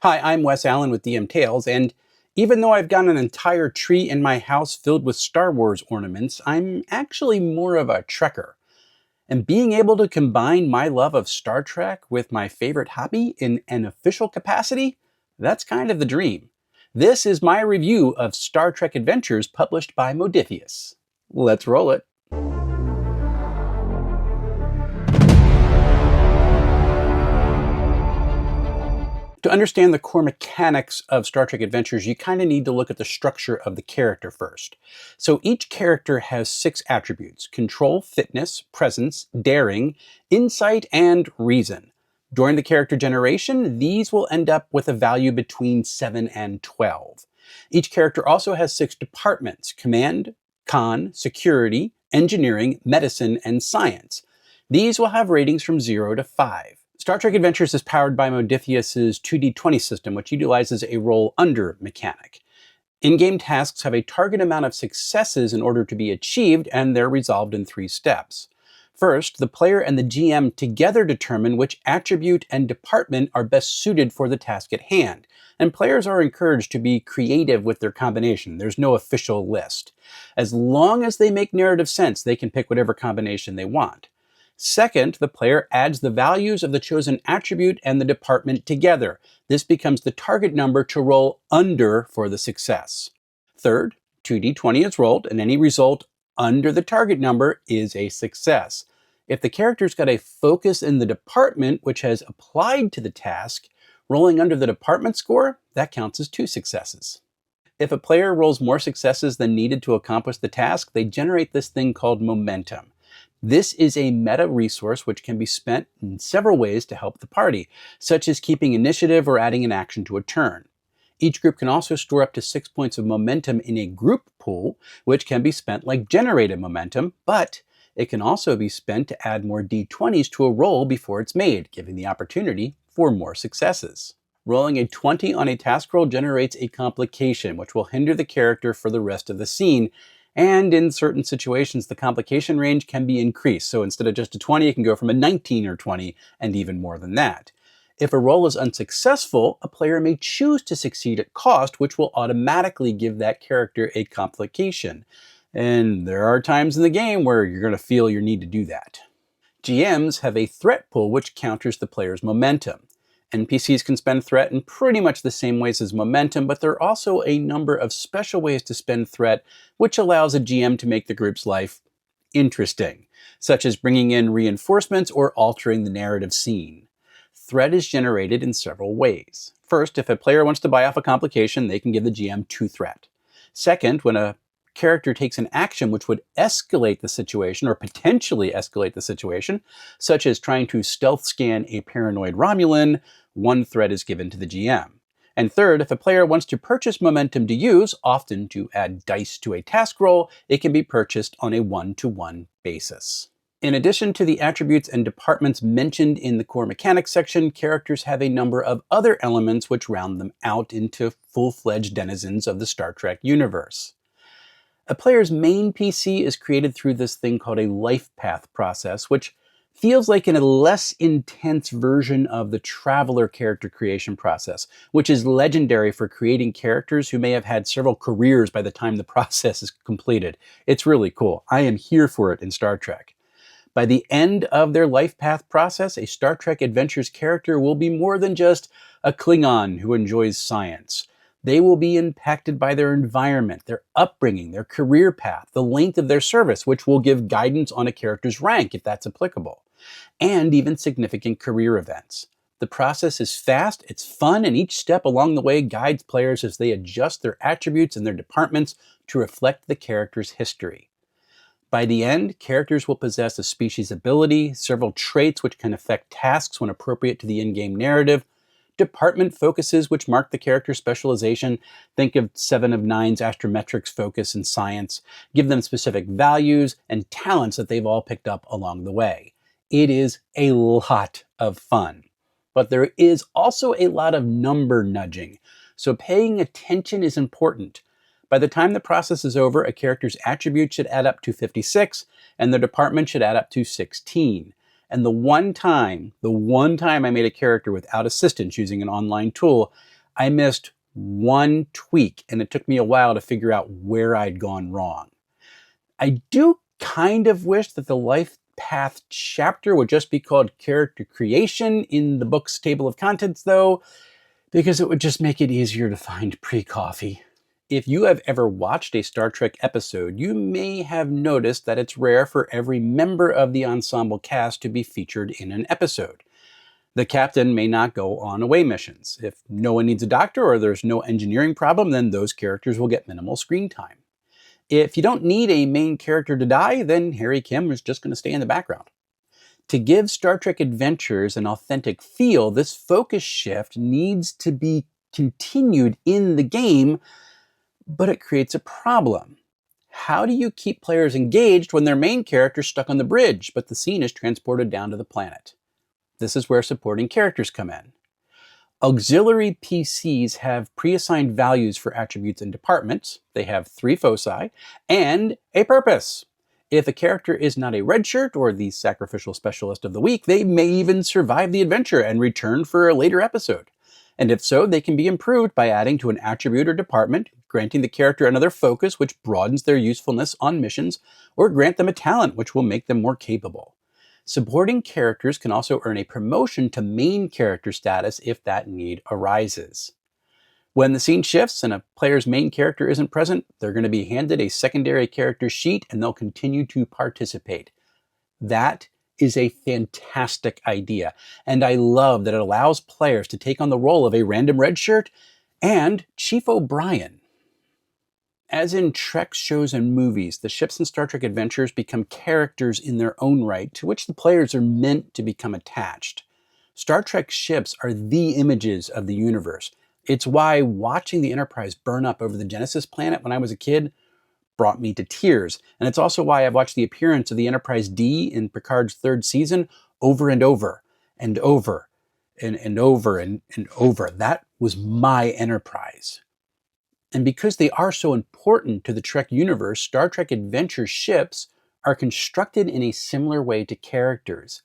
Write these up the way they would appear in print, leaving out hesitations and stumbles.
Hi, I'm Wes Allen with DM Tales, and even though I've got an entire tree in my house filled with Star Wars ornaments, I'm actually more of a Trekker. And being able to combine my love of Star Trek with my favorite hobby in an official capacity, that's kind of the dream. This is my review of Star Trek Adventures published by Modiphus. Let's roll it. To understand the core mechanics of Star Trek Adventures, you kind of need to look at the structure of the character first. So each character has 6 attributes: control, fitness, presence, daring, insight, and reason. During the character generation, these will end up with a value between 7 and 12. Each character also has 6 departments: command, con, security, engineering, medicine, and science. These will have ratings from 0 to 5. Star Trek Adventures is powered by Modiphus' 2D20 system, which utilizes a roll under mechanic. In-game tasks have a target amount of successes in order to be achieved, and they're resolved in 3 steps. First, the player and the GM together determine which attribute and department are best suited for the task at hand, and players are encouraged to be creative with their combination. There's no official list. As long as they make narrative sense, they can pick whatever combination they want. Second, the player adds the values of the chosen attribute and the department together. This becomes the target number to roll under for the success. Third, 2d20 is rolled, and any result under the target number is a success. If the character's got a focus in the department which has applied to the task, rolling under the department score, that counts as 2 successes. If a player rolls more successes than needed to accomplish the task, they generate this thing called momentum. This is a meta resource which can be spent in several ways to help the party, such as keeping initiative or adding an action to a turn. Each group can also store up to 6 points of momentum in a group pool, which can be spent like generated momentum, but it can also be spent to add more d20s to a roll before it's made, giving the opportunity for more successes. Rolling a 20 on a task roll generates a complication, which will hinder the character for the rest of the scene. And in certain situations, the complication range can be increased. So instead of just a 20, it can go from a 19 or 20 and even more than that. If a roll is unsuccessful, a player may choose to succeed at cost, which will automatically give that character a complication. And there are times in the game where you're going to feel your need to do that. GMs have a threat pool which counters the player's momentum. NPCs can spend threat in pretty much the same ways as momentum, but there are also a number of special ways to spend threat, which allows a GM to make the group's life interesting, such as bringing in reinforcements or altering the narrative scene. Threat is generated in several ways. First, if a player wants to buy off a complication, they can give the GM 2 threat. Second, when a character takes an action which would escalate the situation or potentially escalate the situation, such as trying to stealth scan a paranoid Romulan, 1 threat is given to the GM. And third, if a player wants to purchase momentum to use, often to add dice to a task roll, it can be purchased on a 1-to-1 basis. In addition to the attributes and departments mentioned in the core mechanics section, characters have a number of other elements which round them out into full-fledged denizens of the Star Trek universe. A player's main PC is created through this thing called a life path process, which feels like a less intense version of the Traveler character creation process, which is legendary for creating characters who may have had several careers by the time the process is completed. It's really cool. I am here for it in Star Trek. By the end of their life path process, a Star Trek Adventures character will be more than just a Klingon who enjoys science. They will be impacted by their environment, their upbringing, their career path, the length of their service, which will give guidance on a character's rank if that's applicable, and even significant career events. The process is fast, it's fun, and each step along the way guides players as they adjust their attributes and their departments to reflect the character's history. By the end, characters will possess a species ability, several traits which can affect tasks when appropriate to the in-game narrative, department focuses which mark the character's specialization. Think of 7 of 9's astrometrics focus in science. Give them specific values and talents that they've all picked up along the way. It is a lot of fun. But there is also a lot of number nudging, so paying attention is important. By the time the process is over, a character's attribute should add up to 56, and their department should add up to 16. And the one time I made a character without assistance using an online tool, I missed one tweak, and it took me a while to figure out where I'd gone wrong. I do kind of wish that the life path chapter would just be called character creation in the book's table of contents, though, because it would just make it easier to find pre-coffee. If you have ever watched a Star Trek episode, you may have noticed that it's rare for every member of the ensemble cast to be featured in an episode. The captain may not go on away missions. If no one needs a doctor or there's no engineering problem, then those characters will get minimal screen time. If you don't need a main character to die, then Harry Kim is just going to stay in the background. To give Star Trek Adventures an authentic feel, this focus shift needs to be continued in the game, but it creates a problem. How do you keep players engaged when their main character is stuck on the bridge, but the scene is transported down to the planet? This is where supporting characters come in. Auxiliary PCs have pre-assigned values for attributes and departments. They have 3 foci and a purpose. If a character is not a redshirt or the sacrificial specialist of the week, they may even survive the adventure and return for a later episode. And if so, they can be improved by adding to an attribute or department, granting the character another focus which broadens their usefulness on missions, or grant them a talent which will make them more capable. Supporting characters can also earn a promotion to main character status if that need arises. When the scene shifts and a player's main character isn't present, they're going to be handed a secondary character sheet and they'll continue to participate. That is a fantastic idea, and I love that it allows players to take on the role of a random redshirt and Chief O'Brien. As in Trek shows and movies, the ships in Star Trek Adventures become characters in their own right, to which the players are meant to become attached. Star Trek ships are the images of the universe. It's why watching the Enterprise burn up over the Genesis planet when I was a kid brought me to tears. And it's also why I've watched the appearance of the Enterprise D in Picard's 3rd season over and over and over and over and over. That was my Enterprise. And because they are so important to the Trek universe, Star Trek Adventure ships are constructed in a similar way to characters.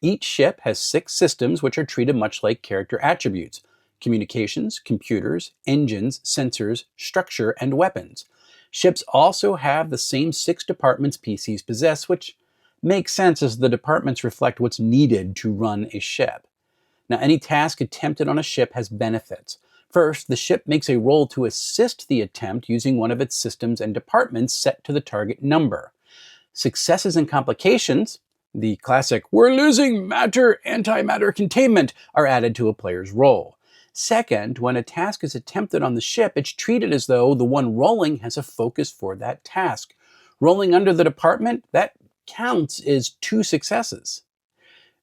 Each ship has 6 systems which are treated much like character attributes: communications, computers, engines, sensors, structure, and weapons. Ships also have the same 6 departments PCs possess, which makes sense as the departments reflect what's needed to run a ship. Now, any task attempted on a ship has benefits. First, the ship makes a roll to assist the attempt using one of its systems and departments set to the target number. Successes and complications, the classic "we're losing matter, antimatter containment," are added to a player's roll. Second, when a task is attempted on the ship, it's treated as though the one rolling has a focus for that task. Rolling under the department, that counts as 2 successes.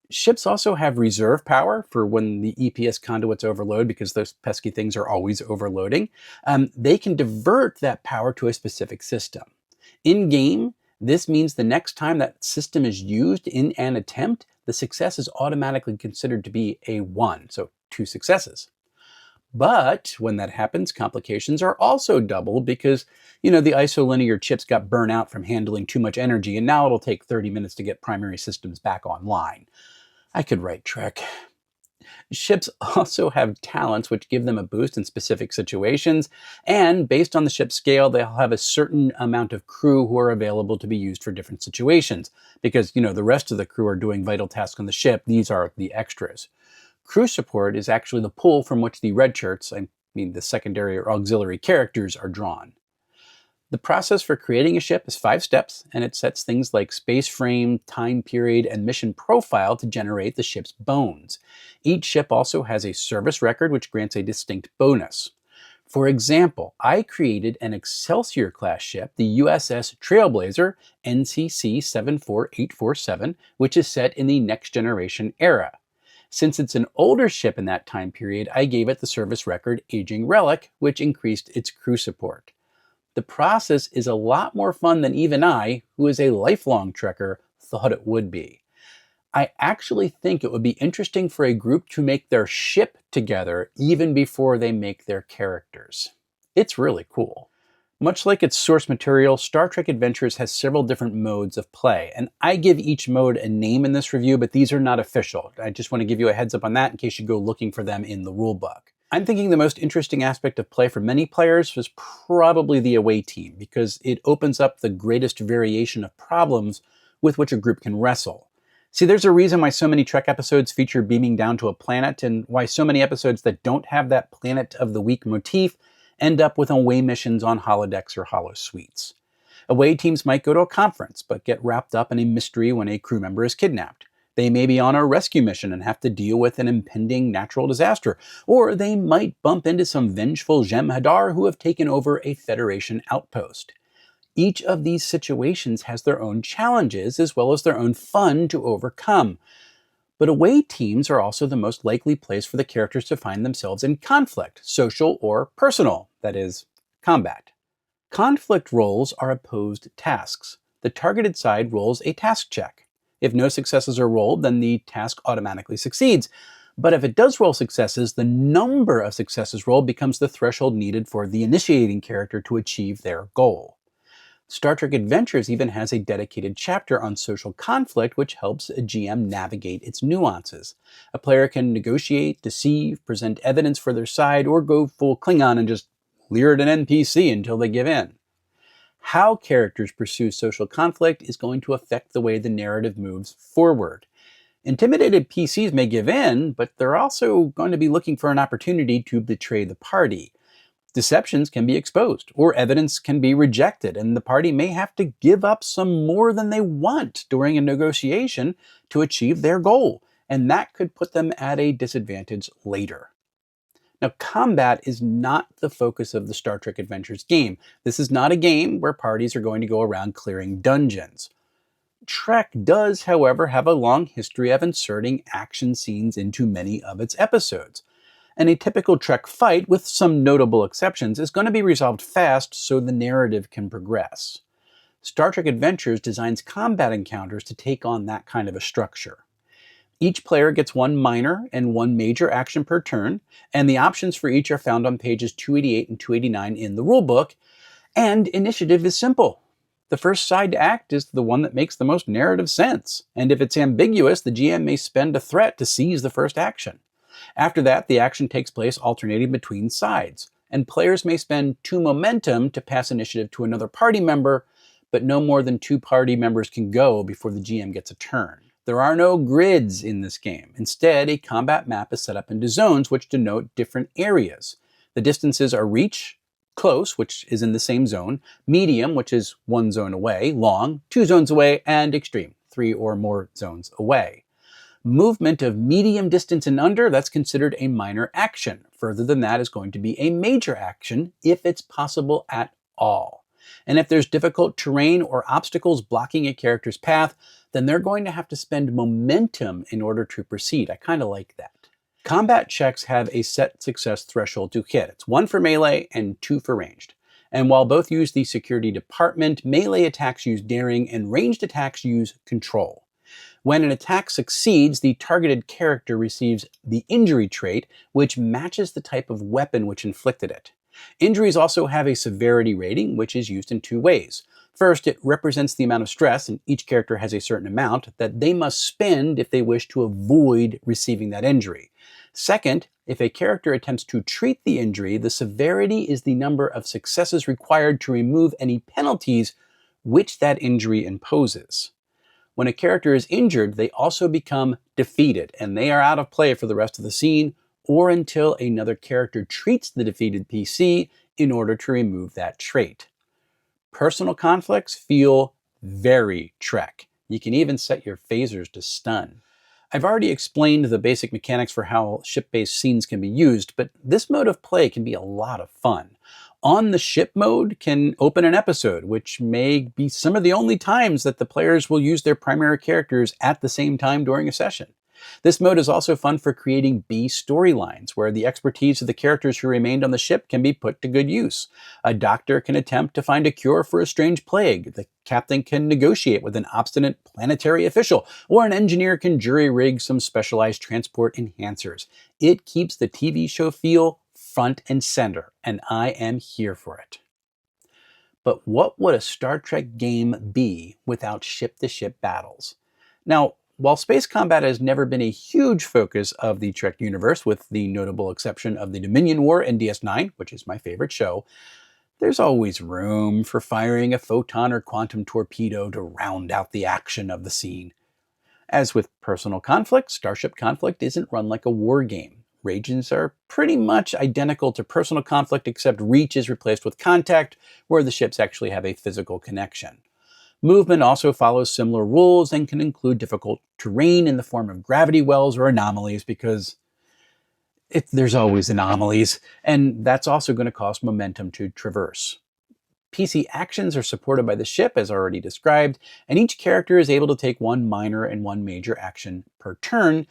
Ships also have reserve power for when the EPS conduits overload, because those pesky things are always overloading. They can divert that power to a specific system. In-game, this means the next time that system is used in an attempt, the success is automatically considered to be a 1, so 2 successes. But when that happens, complications are also doubled because, the isolinear chips got burnt out from handling too much energy, and now it'll take 30 minutes to get primary systems back online. I could write Trek. Ships also have talents which give them a boost in specific situations, and based on the ship's scale, they'll have a certain amount of crew who are available to be used for different situations. Because, the rest of the crew are doing vital tasks on the ship. These are the extras. Crew support is actually the pool from which the red shirts, the secondary or auxiliary characters, are drawn. The process for creating a ship is 5 steps, and it sets things like space frame, time period, and mission profile to generate the ship's bones. Each ship also has a service record which grants a distinct bonus. For example, I created an Excelsior-class ship, the USS Trailblazer NCC 74847, which is set in the Next Generation era. Since it's an older ship in that time period, I gave it the service record Aging Relic, which increased its crew support. The process is a lot more fun than even I, who is a lifelong Trekker, thought it would be. I actually think it would be interesting for a group to make their ship together even before they make their characters. It's really cool. Much like its source material, Star Trek Adventures has several different modes of play, and I give each mode a name in this review, but these are not official. I just want to give you a heads up on that in case you go looking for them in the rulebook. I'm thinking the most interesting aspect of play for many players was probably the away team, because it opens up the greatest variation of problems with which a group can wrestle. See, there's a reason why so many Trek episodes feature beaming down to a planet, and why so many episodes that don't have that Planet of the Week motif end up with away missions on holodecks or holosuites. Away teams might go to a conference, but get wrapped up in a mystery when a crew member is kidnapped. They may be on a rescue mission and have to deal with an impending natural disaster, or they might bump into some vengeful Jem'Hadar who have taken over a Federation outpost. Each of these situations has their own challenges as well as their own fun to overcome. But away teams are also the most likely place for the characters to find themselves in conflict, social or personal, that is, combat. Conflict rolls are opposed tasks. The targeted side rolls a task check. If no successes are rolled, then the task automatically succeeds. But if it does roll successes, the number of successes rolled becomes the threshold needed for the initiating character to achieve their goal. Star Trek Adventures even has a dedicated chapter on social conflict, which helps a GM navigate its nuances. A player can negotiate, deceive, present evidence for their side, or go full Klingon and just leer at an NPC until they give in. How characters pursue social conflict is going to affect the way the narrative moves forward. Intimidated PCs may give in, but they're also going to be looking for an opportunity to betray the party. Deceptions can be exposed, or evidence can be rejected, and the party may have to give up some more than they want during a negotiation to achieve their goal, and that could put them at a disadvantage later. Now, combat is not the focus of the Star Trek Adventures game. This is not a game where parties are going to go around clearing dungeons. Trek does, however, have a long history of inserting action scenes into many of its episodes. And a typical Trek fight, with some notable exceptions, is going to be resolved fast so the narrative can progress. Star Trek Adventures designs combat encounters to take on that kind of a structure. Each player gets one minor and one major action per turn, and the options for each are found on pages 288 and 289 in the rulebook, and initiative is simple. The first side to act is the one that makes the most narrative sense, and if it's ambiguous, the GM may spend a threat to seize the first action. After that, the action takes place alternating between sides, and players may spend 2 momentum to pass initiative to another party member, but no more than 2 party members can go before the GM gets a turn. There are no grids in this game. Instead, a combat map is set up into zones which denote different areas. The distances are reach, close, which is in the same zone, medium, which is 1 zone away, long, 2 zones away, and extreme, 3 or more zones away. Movement of medium distance and under, that's considered a minor action. Further than that is going to be a major action if it's possible at all. And if there's difficult terrain or obstacles blocking a character's path, then they're going to have to spend momentum in order to proceed. I kind of like that. Combat checks have a set success threshold to hit. It's 1 for melee and 2 for ranged. And while both use the security department, melee attacks use daring and ranged attacks use control. When an attack succeeds, the targeted character receives the injury trait, which matches the type of weapon which inflicted it. Injuries also have a severity rating, which is used in 2 ways. First, it represents the amount of stress, and each character has a certain amount, that they must spend if they wish to avoid receiving that injury. Second, if a character attempts to treat the injury, the severity is the number of successes required to remove any penalties which that injury imposes. When a character is injured, they also become defeated, and they are out of play for the rest of the scene, or until another character treats the defeated PC in order to remove that trait. Personal conflicts feel very Trek. You can even set your phasers to stun. I've already explained the basic mechanics for how ship-based scenes can be used, but this mode of play can be a lot of fun. On the ship mode can open an episode, which may be some of the only times that the players will use their primary characters at the same time during a session. This mode is also fun for creating B storylines, where the expertise of the characters who remained on the ship can be put to good use. A doctor can attempt to find a cure for a strange plague, the captain can negotiate with an obstinate planetary official, or an engineer can jury-rig some specialized transport enhancers. It keeps the TV show feel front and center, and I am here for it. But what would a Star Trek game be without ship-to-ship battles? Now, while space combat has never been a huge focus of the Trek universe, with the notable exception of the Dominion War in DS9, which is my favorite show, there's always room for firing a photon or quantum torpedo to round out the action of the scene. As with personal conflict, Starship Conflict isn't run like a war game. Regions are pretty much identical to personal conflict, except reach is replaced with contact, where the ships actually have a physical connection. Movement also follows similar rules and can include difficult terrain in the form of gravity wells or anomalies, because there's always anomalies, and that's also going to cost momentum to traverse. PC actions are supported by the ship, as already described, and each character is able to take one minor and one major action per turn,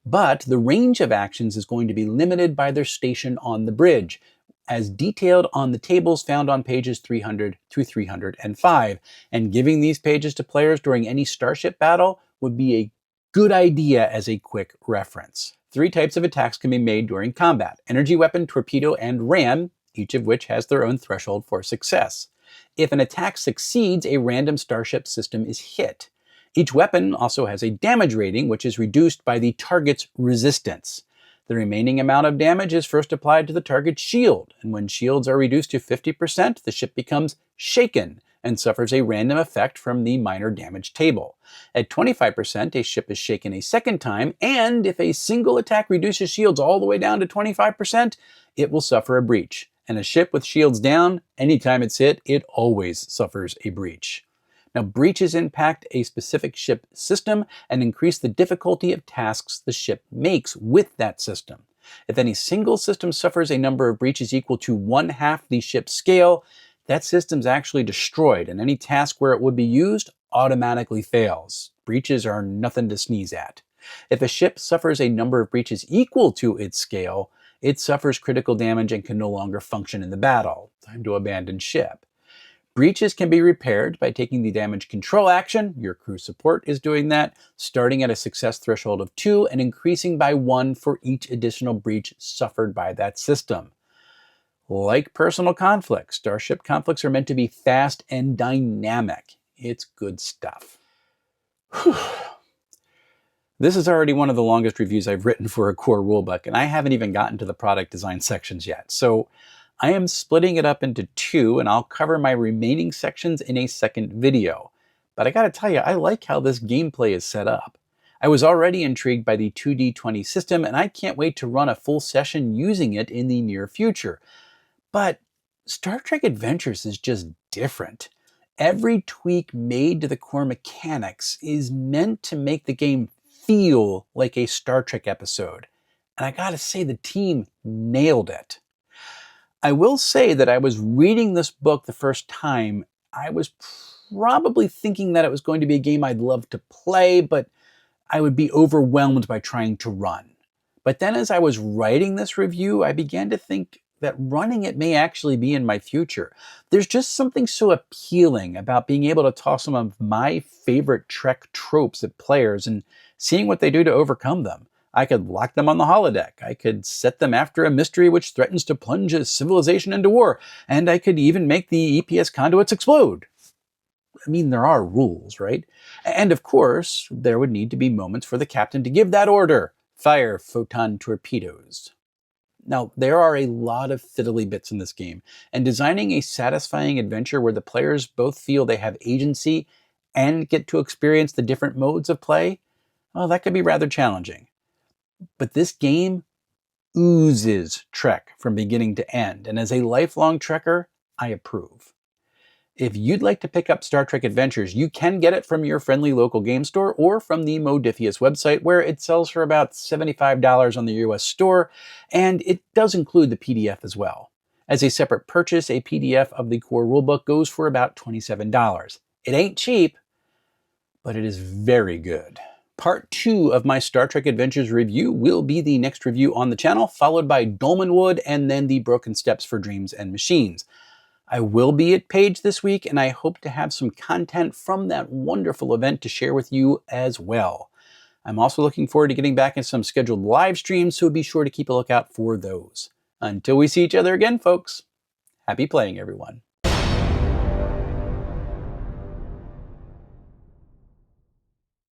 but the range of actions is going to be limited by their station on the bridge, as detailed on the tables found on pages 300 through 305, and giving these pages to players during any starship battle would be a good idea as a quick reference. 3 types of attacks can be made during combat: energy weapon, torpedo, and ram, each of which has their own threshold for success. If an attack succeeds, a random starship system is hit. Each weapon also has a damage rating, which is reduced by the target's resistance. The remaining amount of damage is first applied to the target's shield, and when shields are reduced to 50%, the ship becomes shaken and suffers a random effect from the minor damage table. At 25%, a ship is shaken a second time, and if a single attack reduces shields all the way down to 25%, it will suffer a breach. And a ship with shields down, anytime it's hit, it always suffers a breach. Now, breaches impact a specific ship system and increase the difficulty of tasks the ship makes with that system. If any single system suffers a number of breaches equal to 1/2 the ship's scale, that system's actually destroyed, and any task where it would be used automatically fails. Breaches are nothing to sneeze at. If a ship suffers a number of breaches equal to its scale, it suffers critical damage and can no longer function in the battle. Time to abandon ship. Breaches can be repaired by taking the damage control action. Your crew support is doing that, starting at a success threshold of 2 and increasing by 1 for each additional breach suffered by that system. Like personal conflicts, starship conflicts are meant to be fast and dynamic. It's good stuff. Whew. This is already one of the longest reviews I've written for a core rulebook, and I haven't even gotten to the product design sections yet. So I am splitting it up into 2, and I'll cover my remaining sections in a second video. But I gotta tell you, I like how this gameplay is set up. I was already intrigued by the 2D20 system, and I can't wait to run a full session using it in the near future. But Star Trek Adventures is just different. Every tweak made to the core mechanics is meant to make the game feel like a Star Trek episode. And I gotta say, the team nailed it. I will say that I was reading this book the first time, I was probably thinking that it was going to be a game I'd love to play, but I would be overwhelmed by trying to run. But then as I was writing this review, I began to think that running it may actually be in my future. There's just something so appealing about being able to toss some of my favorite Trek tropes at players and seeing what they do to overcome them. I could lock them on the holodeck. I could set them after a mystery which threatens to plunge a civilization into war. And I could even make the EPS conduits explode. I mean, there are rules, right? And of course, there would need to be moments for the captain to give that order. Fire photon torpedoes. Now, there are a lot of fiddly bits in this game, and designing a satisfying adventure where the players both feel they have agency and get to experience the different modes of play, well, that could be rather challenging. But this game oozes Trek from beginning to end, and as a lifelong Trekker, I approve. If you'd like to pick up Star Trek Adventures, you can get it from your friendly local game store or from the Modiphus website, where it sells for about $75 on the US store, and it does include the PDF as well. As a separate purchase, a PDF of the core rulebook goes for about $27. It ain't cheap, but it is very good. Part 2 of my Star Trek Adventures review will be the next review on the channel, followed by Dolmenwood and then the Broken Steps for Dreams and Machines. I will be at Page this week, and I hope to have some content from that wonderful event to share with you as well. I'm also looking forward to getting back in some scheduled live streams, so be sure to keep a lookout for those. Until we see each other again, folks, happy playing, everyone.